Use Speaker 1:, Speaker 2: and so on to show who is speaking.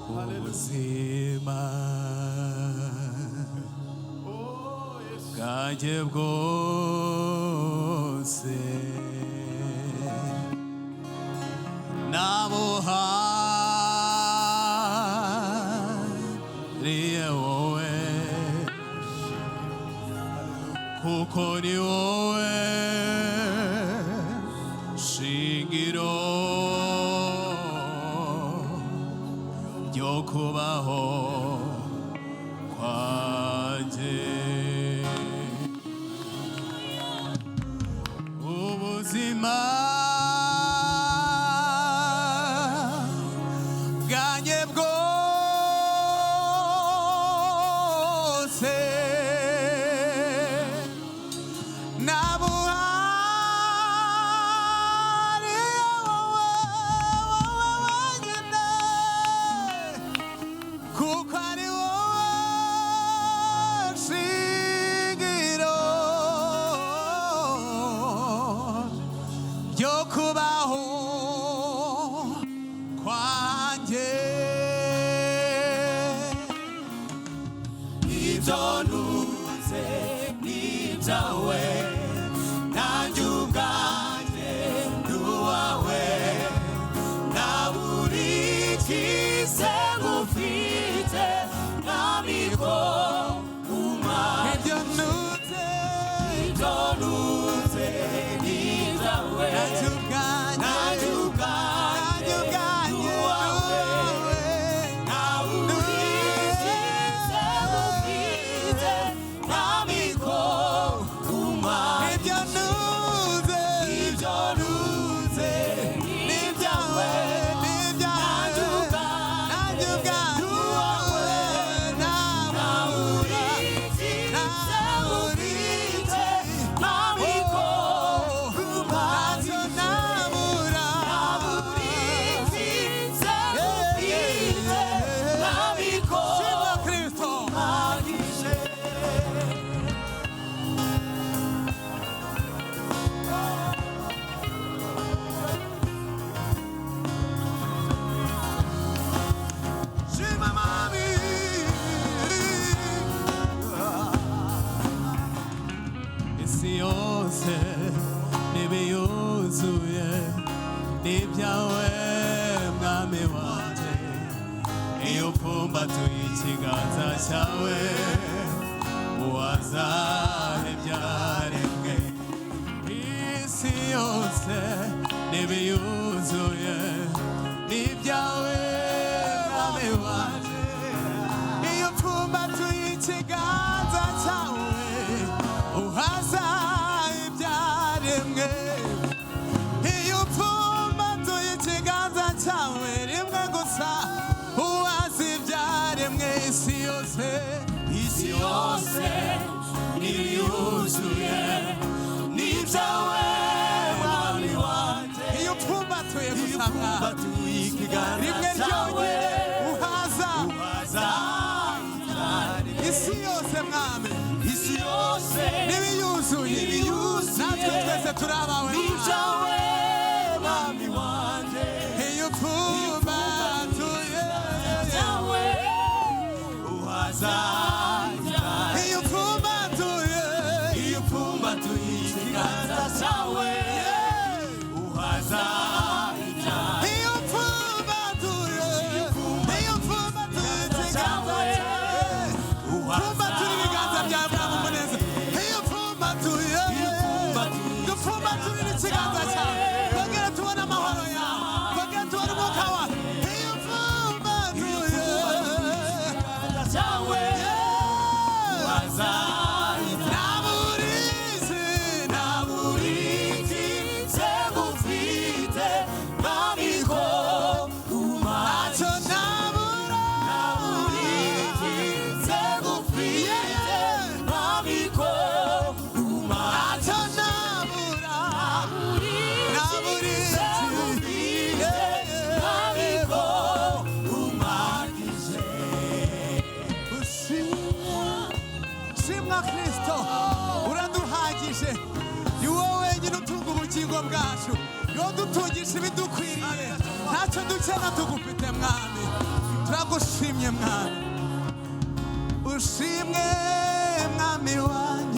Speaker 1: ubuzima bwanjye bwose nabuhariye wowe kuko ni wowe shingiro ryo kubaho kwanjye ubuzima bwanjye bwose nabuhariye wowe wenyine kuko ari wowe shingiro ryo kubaho kwanjye ibyo ntunze n'ibyawe nanjye ubwanjye ndi uwawe nta buri kize ngufite ntabiko umara ibyo ntunze n'ibyawe nanjye ubwanjye ndi uwawe nta buri kize ngufite ntabiko umara ibyo ntunze n'ibyawe nanjye ubwanjye ndi uwawe nta buri kize ngufite ntabiko ntacyo nabura shima Kristo shima mami isi yose n'ibiyuzuye n'ibyawe mwami wanjye iyo upfumbatuye ikiganza cyawe uwazana ibyaremwe isi yose n'ibiyuzuye n'ibyawe mwami wanjye iyo upfumbatuye ikiganza cyawe uhaza ibyaremwe iyo upfumbatuye ikiganza cyawe rimwe gusa uhaza ibyaremwe isi yose n'ibiyuzuye n'ibyawe mwami wanjye iyo upfumbatuye gusa rimwe ryonyine uhaza isi yose mwami n'ibiyuzuye natwe twese turi abawe
Speaker 2: n'ibyawe mwami wanjye
Speaker 1: iyo upfumbatuye
Speaker 2: uhaza
Speaker 1: iyo upfumbatuye
Speaker 2: ikiganza cyawe uhaza
Speaker 1: iyo upfumbatuye ikiganza cyawe upfumbatura ibiganza byawe mwami umuneza iyo upfumbatuye dupfumbaturire ikiganza cyawe twongere tubone amahoro yawe twongere tubone umwuka wawe iyo upfumbatuye
Speaker 2: cyawe uhaza
Speaker 1: ubugingo bwacu yo dutungisha ibidukwiriye ntacyo dukena tugufite mwami turagushimye mwami ushimwe mwami wanjye